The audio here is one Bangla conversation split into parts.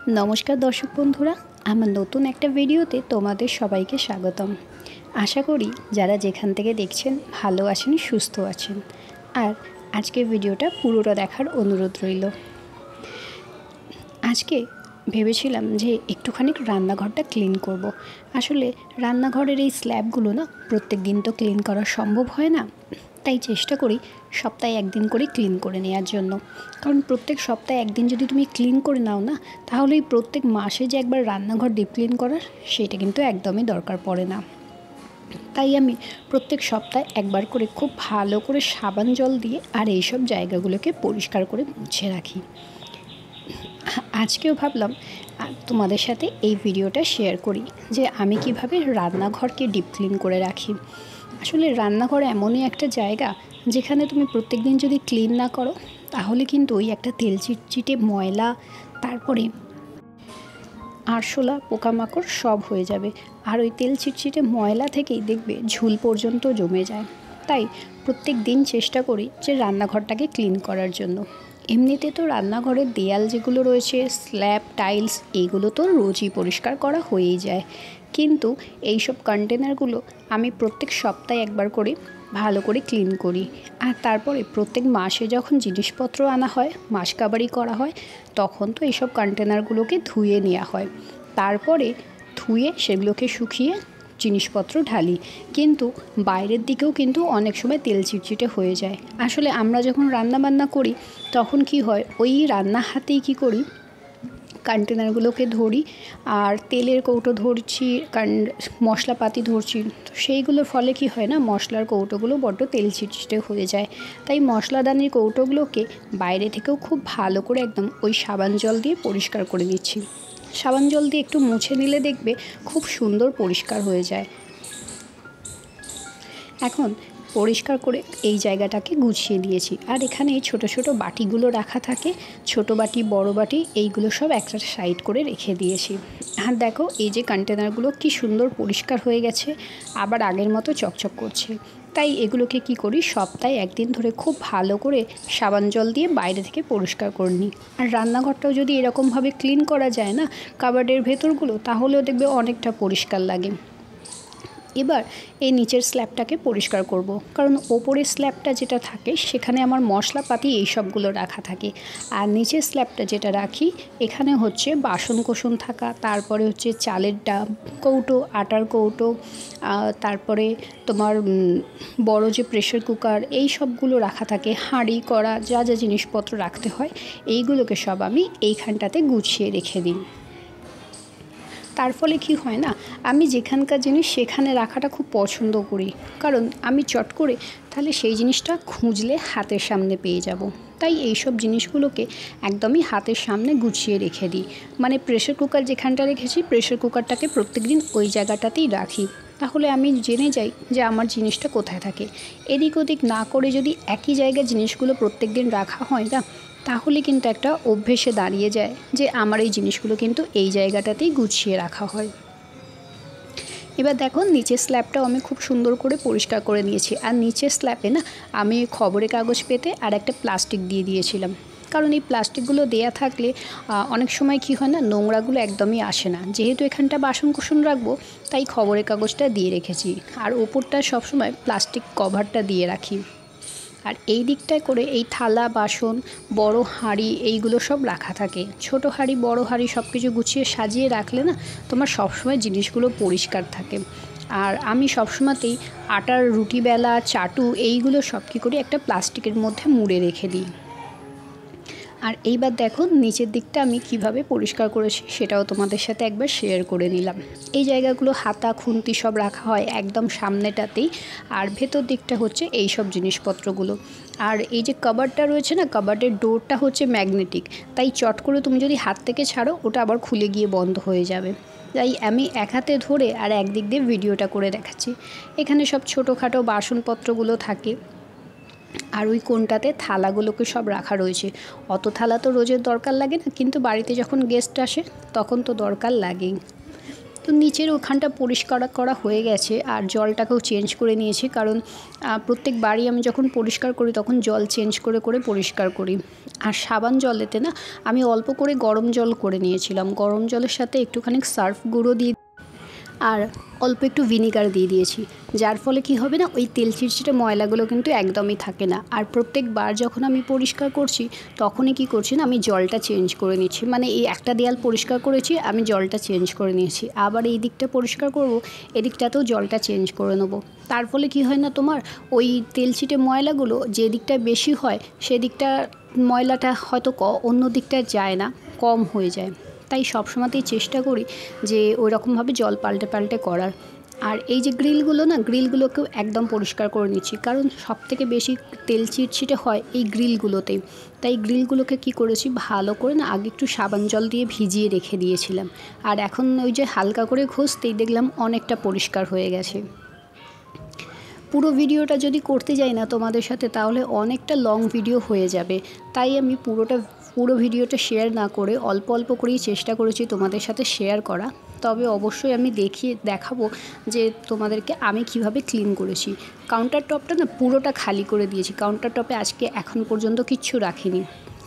नमस्कार दर्शक बंधुरा आमार नतून एक भिडियोते तोमादेर सबाइके स्वागतम। आशा करी जारा जेखान थेके देखछेन भालो आछेन सुस्थ आछेन और आजकेर भिडियोटा पुरोटा देखार अनुरोध रइल। आजके भेबेछिलाम जे एकटुखानी रान्नाघरटा क्लिन करब। आसले रान्नाघरेर एई स्लैबगुलो ना प्रत्येक दिन तो क्लिन करा सम्भव हय ना, ताई चेष्टा करी सप्ताहे एकदिन करे क्लिन करे नेওয়ার জন্য। কারণ प्रत्येक सप्ताहे एकदिन যদি তুমি क्लिन করে নাও না, তাহলে प्रत्येक मासे যে একবার রান্নাঘর ডিপ ক্লিন করার সেটা কিন্তু একদমই দরকার পড়ে না। তাই আমি প্রত্যেক সপ্তাহে একবার করে খুব ভালো করে সাবান জল দিয়ে আর এই সব জায়গাগুলোকে পরিষ্কার করে মুছে রাখি। আজকেও ভাবলাম তোমাদের সাথে এই ভিডিওটা শেয়ার করি যে আমি কিভাবে রান্নাঘরকে ডিপ ক্লিন করে রাখি। আসলে রান্নাঘর এমনই একটা জায়গা যেখানে তুমি প্রত্যেক দিন যদি ক্লিন না করো তাহলে কিন্তু ওই একটা তেল চিটচিটে ময়লা, তারপরে আরশোলা পোকামাকড় সব হয়ে যাবে। আর ওই তেল চিটচিটে ময়লা থেকেই দেখবে ঝুল পর্যন্ত জমে যায়। তাই প্রত্যেক দিন চেষ্টা করি যে রান্নাঘরটাকে ক্লিন করার জন্য। এমনিতে তো রান্নাঘরের দেয়াল যেগুলো রয়েছে, স্ল্যাব, টাইলস, এইগুলো তো রোজই পরিষ্কার করা হয়েই যায়, কিন্তু এই সব কন্টেনারগুলো আমি প্রত্যেক সপ্তাহে একবার করে ভালো করে ক্লিন করি। আর তারপরে প্রত্যেক মাসে যখন জিনিসপত্র আনা হয়, মাস কাবারি করা হয়, তখন তো এইসব কন্টেনারগুলোকে ধুয়ে নেওয়া হয়। তারপরে ধুয়ে সেগুলোকে শুকিয়ে জিনিসপত্র ঢালি, কিন্তু বাইরের দিকেও কিন্তু অনেক সময় তেল চিটচিটে হয়ে যায়। আসলে আমরা যখন রান্নাবান্না করি তখন কি হয়, ওই রান্না হাতেই কি করি, কন্টেনারগুলোকে ধরি আর তেলের কৌটো ধরছি, মশলাপাতি ধরছি, তো সেইগুলোর ফলে কি হয় না, মশলার কৌটোগুলো বড্ড তেল চিটচিটে হয়ে যায়। তাই মশলাদানির কৌটোগুলোকে বাইরে থেকেও খুব ভালো করে একদম ওই সাবান জল দিয়ে পরিষ্কার করে নিচ্ছি। সাবান জল দিয়ে একটু মুছে নিলে দেখবে খুব সুন্দর পরিষ্কার হয়ে যায়। এখন পরিষ্কার করে এই জায়গাটাকে গুছিয়ে দিয়েছি। আর এখানে এই ছোটো ছোটো বাটিগুলো রাখা থাকে, ছোট বাটি বড় বাটি, এইগুলো সব একটা সাইড করে রেখে দিয়েছি। আর দেখো এই যে কন্টেনারগুলো কি সুন্দর পরিষ্কার হয়ে গেছে, আবার আগের মতো চকচক করছে। তাই এগুলোকে কি করি, সপ্তাহে একদিন ধরে খুব ভালো করে সাবান জল দিয়ে বাইরে থেকে পরিষ্কার করে নিই। আর রান্নাঘরটাও যদি এরকমভাবে ক্লিন করা যায় না, কাবার্ডের ভেতরগুলো, তাহলেও দেখবে অনেকটা পরিষ্কার লাগে। এবার এই নিচের স্ল্যাবটাকে পরিষ্কার করব, কারণ ওপরের স্ল্যাবটা যেটা থাকে সেখানে আমার মশলাপাতি এই সবগুলো রাখা থাকে। আর নিচের স্ল্যাবটা যেটা রাখি এখানে হচ্ছে বাসন কোসন থাকা, তারপরে হচ্ছে চালের ডাব, কৌটো, আটার কৌটো, তারপরে তোমার বড় যে প্রেশার কুকার, এই সবগুলো রাখা থাকে, হাঁড়ি কড়া, যা যা জিনিসপত্র রাখতে হয় এইগুলোকে সব আমি এইখানটাতে গুছিয়ে রেখে দিই। তার ফলে কি হয় না, আমি যেখানকার জিনিস সেখানে রাখাটা খুব পছন্দ করি, কারণ আমি চট করে তাহলে সেই জিনিসটা খুঁজলে হাতের সামনে পেয়ে যাব। তাই এই সব জিনিসগুলোকে একদমই হাতের সামনে গুছিয়ে রেখে দিই। মানে প্রেশার কুকার যেখানটা রেখেছি, প্রেশার কুকারটাকে প্রত্যেকদিন ওই জায়গাটাতেই রাখি, তাহলে আমি জেনে যাই যে আমার জিনিসটা কোথায় থাকে। এদিক ওদিক না করে যদি একই জায়গায় জিনিসগুলো প্রত্যেক দিন রাখা হয় না, তাহলে কিন্তু একটা অভ্যেসে দাঁড়িয়ে যায় যে আমার এই জিনিসগুলো কিন্তু এই জায়গাটাতেই গুছিয়ে রাখা হয়। এবার দেখো নিচের স্ল্যাবটাও আমি খুব সুন্দর করে পরিষ্কার করে নিয়েছি। আর নিচের স্ল্যাবে না আমি খবরের কাগজ পেতে আর একটা প্লাস্টিক দিয়ে দিয়েছিলাম, কারণ এই প্লাস্টিকগুলো দেয়া থাকলে অনেক সময় কি হয় না, নোংরাগুলো একদমই আসে না। যেহেতু এখানটা বাসন কুসন রাখবো, তাই খবরের কাগজটা দিয়ে রেখেছি। আর ওপরটা সবসময় প্লাস্টিক কভারটা দিয়ে রাখি। আর এই দিকটায় করে এই থালা বাসন, বড় হাঁড়ি, এইগুলো সব রাখা থাকে। ছোট হাঁড়ি বড় হাঁড়ি সব কিছু গুছিয়ে সাজিয়ে রাখলে না তোমার সবসময় জিনিসগুলো পরিষ্কার থাকে। আর আমি সবসময়তেই আটার রুটি বেলা, চাটু, এইগুলো সব কী করি, একটা প্লাস্টিকের মধ্যে মুড়ে রেখে দিই। আর এইবার দেখো নিচের দিকটা আমি কিভাবে পরিষ্কার করেছি সেটাও তোমাদের সাথে একবার শেয়ার করে নিলাম। এই জায়গাগুলো হাতা খুন্তি সব রাখা হয় একদম সামনেটাতেই, আর ভেতর দিকটা হচ্ছে এই সব জিনিসপত্রগুলো। আর এই যে কাবার্ডটা রয়েছে না, কাবার্ডের ডোরটা হচ্ছে ম্যাগনেটিক, তাই চট করে তুমি যদি হাত থেকে ছাড়ো ওটা আবার খুলে গিয়ে বন্ধ হয়ে যাবে। তাই আমি এক হাতে ধরে আর একদিক দিয়ে ভিডিওটা করে দেখাচ্ছি। এখানে সব ছোটোখাটো বাসনপত্রগুলো থাকে। আর ওই কোণটাতে থালাগুলোকে সব রাখা রয়েছে। অত থালা তো রোজের দরকার লাগে না, কিন্তু বাড়িতে যখন গেস্ট আসে তখন তো দরকার লাগেই। তো নিচের ওখানটা পরিষ্কার করা হয়ে গেছে আর জলটাকেও চেঞ্জ করে নিয়েছি, কারণ প্রত্যেকবারই আমি যখন পরিষ্কার করি তখন জল চেঞ্জ করে করে পরিষ্কার করি। আর সাবান জলেতে না আমি অল্প করে গরম জল করে নিয়েছিলাম, গরম জলের সাথে একটুখানি সার্ফ গুঁড়ো দিয়ে আর অল্প একটু ভিনিগার দিয়ে দিয়েছি, যার ফলে কি হবে না ওই তেল চিটচিটে ময়লাগুলো কিন্তু একদমই থাকে না। আর প্রত্যেকবার যখন আমি পরিষ্কার করছি তখনই কি করছি না আমি জলটা চেঞ্জ করে নিচ্ছি, মানে এই একটা দেয়াল পরিষ্কার করেছি আমি জলটা চেঞ্জ করে নিয়েছি, আবার এই দিকটা পরিষ্কার করব এদিকটাতেও জলটা চেঞ্জ করে নেবো। তার ফলে কি হয় না তোমার ওই তেল চিটে ময়লাগুলো যে দিকটা বেশি হয় সেদিকটা ময়লাটা হয়তো অন্য দিকটায় যায় না, কম হয়ে যায়। তাই সবসময়তেই চেষ্টা করি যে ওই রকমভাবে জল পাল্টে পাল্টে করার। আর এই যে গ্রিলগুলো না গ্রিলগুলোকেও একদম পরিষ্কার করে নিচ্ছি, কারণ সবথেকে বেশি তেল চিটচিটে হয় এই গ্রিলগুলোতেই। তাই গ্রিলগুলোকে কি করেছি ভালো করে না আগে একটু সাবান জল দিয়ে ভিজিয়ে রেখে দিয়েছিলাম, আর এখন ওই যে হালকা করে ঘষতেই দেখলাম অনেকটা পরিষ্কার হয়ে গেছে। পুরো ভিডিওটা যদি করতে যাই না তোমাদের সাথে তাহলে অনেকটা লং ভিডিও হয়ে যাবে, তাই আমি পুরো ভিডিওটা শেয়ার না করে অল্প অল্প করেই চেষ্টা করেছি তোমাদের সাথে শেয়ার করা। তবে অবশ্যই আমি দেখাবো যে তোমাদেরকে আমি কিভাবে ক্লিন করেছি। কাউন্টার টপটা না পুরোটা খালি করে দিয়েছি, কাউন্টার টপে আজকে এখন পর্যন্ত কিচ্ছু রাখিনি,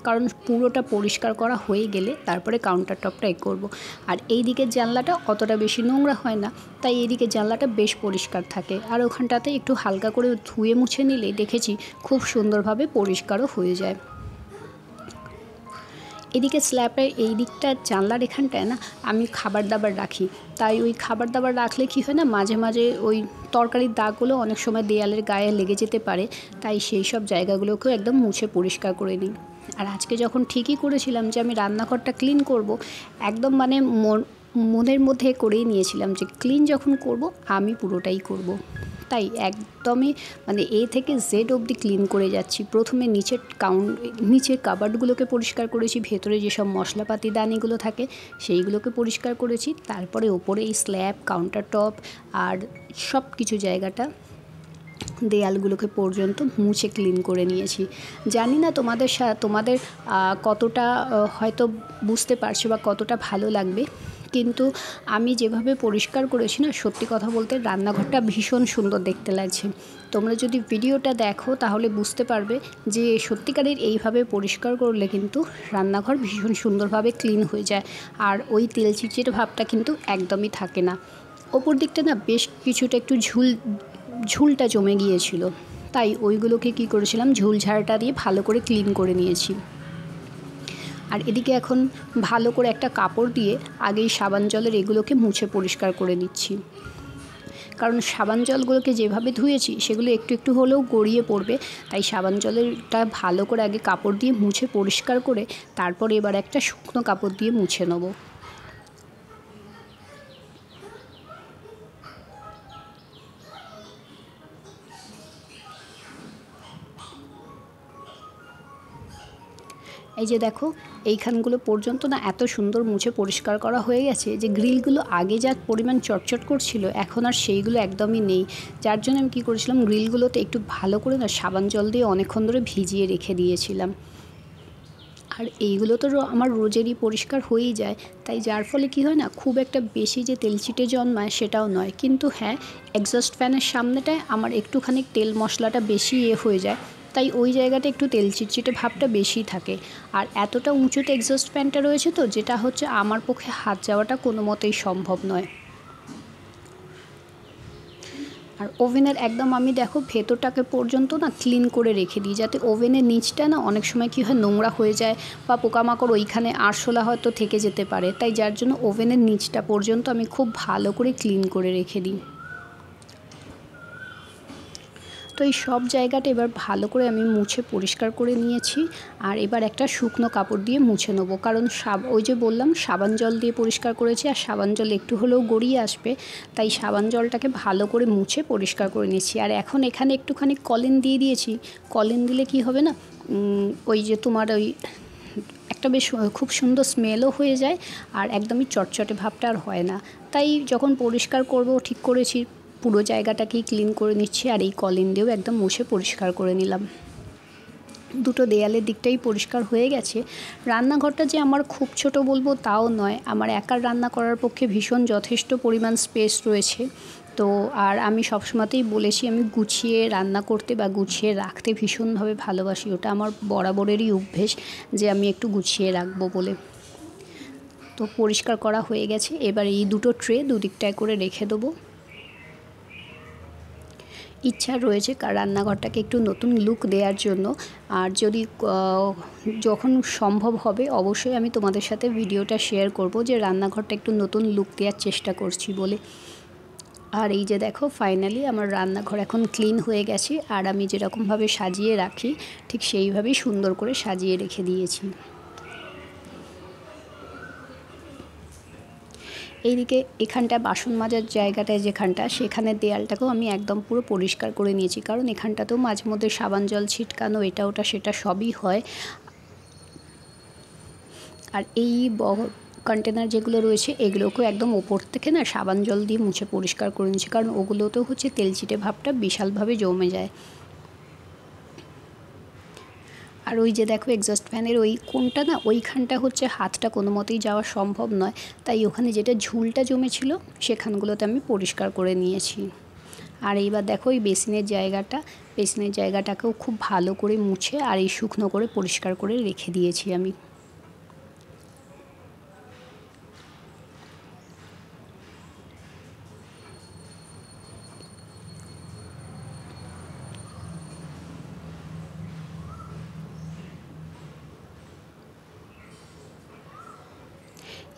কারণ পুরোটা পরিষ্কার করা হয়ে গেলে তারপরে কাউন্টার টপটা করব। আর এই দিকের জানলাটা অতটা বেশি নোংরা হয় না, তাই এই দিকের জানলাটা বেশ পরিষ্কার থাকে। আর ওখানটাতে একটু হালকা করে ধুয়ে মুছে নিলে দেখেছি খুব সুন্দরভাবে পরিষ্কারও হয়ে যায়। এদিকে স্ল্যাবের এই দিকটা জানলার এখানটায় না আমি খাবার দাবার রাখি, তাই ওই খাবার দাবার রাখলে কি হয় না মাঝে মাঝে ওই তরকারির দাগগুলো অনেক সময় দেয়ালের গায়ে লেগে যেতে পারে, তাই সেই সব জায়গাগুলোকেও একদম মুছে পরিষ্কার করে নিই। আর আজকে যখন ঠিকই করেছিলাম যে আমি রান্নাঘরটা ক্লিন করব, একদম মানে মনের মধ্যে করেই নিয়েছিলাম যে ক্লিন যখন করব আমি পুরোটাই করব। তাই একদমই মানে এ থেকে জেড অবধি ক্লিন করে যাচ্ছি। প্রথমে নিচের কাবার্ডগুলোকে পরিষ্কার করেছি, ভেতরে যেসব মশলাপাতি দানিগুলো থাকে সেইগুলোকে পরিষ্কার করেছি, তারপরে ওপরে এই স্ল্যাব কাউন্টার টপ আর সব কিছু জায়গাটা দেয়ালগুলোকে পর্যন্ত মুছে ক্লিন করে নিয়েছি। জানি না তোমাদের কতটা হয়তো বুঝতে পারছো বা কতটা ভালো লাগবে, কিন্তু আমি যেভাবে পরিষ্কার করেছি না সত্যি কথা বলতে রান্নাঘরটা ভীষণ সুন্দর দেখতে লাগছে। তোমরা যদি ভিডিওটা দেখো তাহলে বুঝতে পারবে যে সত্যিকারের এইভাবে পরিষ্কার করলে কিন্তু রান্নাঘর ভীষণ সুন্দরভাবে ক্লিন হয়ে যায়, আর ওই তেল চিটচিটে ভাবটা কিন্তু একদমই থাকে না। ওপর দিকটা না বেশ কিছুটা একটু ঝুলটা জমে গিয়েছিল, তাই ওইগুলোকে কি করেছিলাম ঝুলঝাড়টা দিয়ে ভালো করে ক্লিন করে নিয়েছি। আর এদিকে এখন ভালো করে একটা কাপড় দিয়ে আগেই সাবান জলের এগুলোকে মুছে পরিষ্কার করে নিচ্ছি, কারণ সাবান জলগুলোকে যেভাবে ধুয়েছি সেগুলো একটু একটু হলেও গড়িয়ে পড়বে, তাই সাবান জলেরটা ভালো করে আগে কাপড় দিয়ে মুছে পরিষ্কার করে তারপর এবার একটা শুকনো কাপড় দিয়ে মুছে নেবো। এই যে দেখো এইখানগুলো পর্যন্ত না এত সুন্দর মুছে পরিষ্কার করা হয়ে গেছে যে গ্রিলগুলো আগে যা পরিমাণ চটচট করছিল এখন আর সেইগুলো একদমই নেই, যার জন্য আমি কী করেছিলাম গ্রিলগুলোতে একটু ভালো করে না সাবান জল দিয়ে অনেকক্ষণ ধরে ভিজিয়ে রেখে দিয়েছিলাম। আর এইগুলো তো আমার রোজেরই পরিষ্কার হয়েই যায়, তাই যার ফলে কি হয় না খুব একটা বেশি যে তেলচিটে জন্মায় সেটাও নয়। কিন্তু হ্যাঁ, এক্সস্ট ফ্যানের সামনেটায় আমার একটুখানি তেল মশলাটা বেশি হয়ে যায়, তাই ওই জায়গাটা একটু তেল চিটচিটে ভাবটা বেশি থাকে। আর এতটা উঁচুতে এক্সস্ট ফ্যানটা রয়েছে তো যেটা হচ্ছে আমার পক্ষে হাত যাওয়াটা কোনো মতেই সম্ভব নয়। আর ওভেনের একদম আমি দেখো ভেতরটাকে পর্যন্ত না ক্লিন করে রেখে দিই, যাতে ওভেনের নিচটা না অনেক সময় কী হয় নোংরা হয়ে যায় বা পোকামাকড় ওইখানে আরশোলা হয়তো থেকে যেতে পারে, তাই যার জন্য ওভেনের নিচটা পর্যন্ত আমি খুব ভালো করে ক্লিন করে রেখে দিই। তো এই সব জায়গাটা এবার ভালো করে আমি মুছে পরিষ্কার করে নিয়েছি, আর এবার একটা শুকনো কাপড় দিয়ে মুছে নেবো, কারণ ওই যে বললাম সাবান জল দিয়ে পরিষ্কার করেছি আর সাবান জল একটু হলেও গড়িয়ে আসবে, তাই সাবান জলটাকে ভালো করে মুছে পরিষ্কার করে নিয়েছি। আর এখন এখানে একটুখানি কলিন দিয়ে দিয়েছি, কলিন দিলে কি হবে না ওই যে তোমার ওই একটা বেশ খুব সুন্দর স্মেলও হয়ে যায় আর একদমই চটচটে ভাবটা আর হয় না। তাই যখন পরিষ্কার করব ঠিক করেছি পুরো জায়গাটাকেই ক্লিন করে নিচ্ছি, আর এই কলিন দিয়েও একদম মুছে পরিষ্কার করে নিলাম। দুটো দেয়ালের দিকটাই পরিষ্কার হয়ে গেছে। রান্নাঘরটা যে আমার খুব ছোট বলবো তাও নয়, আমার একার রান্না করার পক্ষে ভীষণ যথেষ্ট পরিমাণ স্পেস রয়েছে। তো আর আমি সবসময়তেই বলেছি আমি গুছিয়ে রান্না করতে বা গুছিয়ে রাখতে ভীষণভাবে ভালোবাসি, ওটা আমার বরাবরেরই অভ্যেস যে আমি একটু গুছিয়ে রাখবো বলে। তো পরিষ্কার করা হয়ে গেছে, এবার এই দুটো ট্রে দুদিকটায় করে রেখে দেবো। ইচ্ছা রয়েছে রান্নাঘরটাকে একটু নতুন লুক দেওয়ার জন্য, আর যদি যখন সম্ভব হবে অবশ্যই আমি তোমাদের সাথে ভিডিওটা শেয়ার করব যে রান্নাঘরটা একটু নতুন লুক দেওয়ার চেষ্টা করছি বলে। আর এই যে দেখো ফাইনালি আমার রান্নাঘর এখন ক্লিন হয়ে গেছে, আর আমি যেরকমভাবে সাজিয়ে রাখি ঠিক সেইভাবেই সুন্দর করে সাজিয়ে রেখে দিয়েছি। এইদিকে এখানটা বাসন মাজার জায়গাটায় যেখানটা, সেখানে দেয়ালটাকেও আমি একদম পুরো পরিষ্কার করে নিয়েছি, কারণ এখানটাতেও মাঝে মধ্যে সাবান জল ছিটকানো এটা ওটা সেটা সবই হয়। আর এই কন্টেনার যেগুলো রয়েছে এগুলোকেও একদম ওপর থেকে না সাবান জল দিয়ে মুছে পরিষ্কার করে নিয়েছি, কারণ ওগুলোতেও হচ্ছে তেলচিটে ভাবটা বিশালভাবে জমে যায়। আর ওই যে দেখো এক্সস্ট ফ্যানের ওই কোণটা না, ওইখানটা হচ্ছে হাতটা কোনো মতেই যাওয়া সম্ভব নয়, তাই ওখানে যেটা ঝুলটা জমেছিল সেখানগুলোতে আমি পরিষ্কার করে নিয়েছি। আর এইবার দেখো এই বেসিনের জায়গাটাকেও খুব ভালো করে মুছে আর এই শুকনো করে পরিষ্কার করে রেখে দিয়েছি আমি।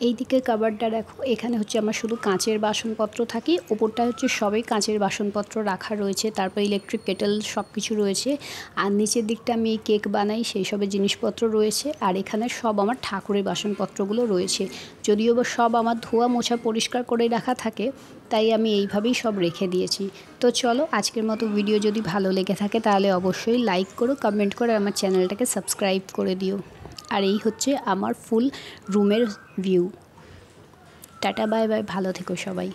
এই দিকে কাবারটা দেখো, এখানে হচ্ছে আমার শুধু কাঁচের বাসনপত্র থাকে, ওপরটা হচ্ছে সবই কাঁচের বাসনপত্র রাখা রয়েছে, তারপর ইলেকট্রিক কেটেল সব কিছু রয়েছে। আর নিচের দিকটা আমি কেক বানাই সেই সবের জিনিসপত্র রয়েছে, আর এখানে সব আমার ঠাকুরের বাসনপত্রগুলো রয়েছে। যদিও বা সব আমার ধোয়া মোছা পরিষ্কার করে রাখা থাকে, তাই আমি এইভাবেই সব রেখে দিয়েছি। তো চলো আজকের মতো ভিডিও যদি ভালো লেগে থাকে তাহলে অবশ্যই লাইক করো, কমেন্ট করো, আমার চ্যানেলটাকে সাবস্ক্রাইব করে দিও। আর এই হচ্ছে আমার ফুল রুমের ভিউ। টাটা বাই বাই, ভালো থেকো সবাই।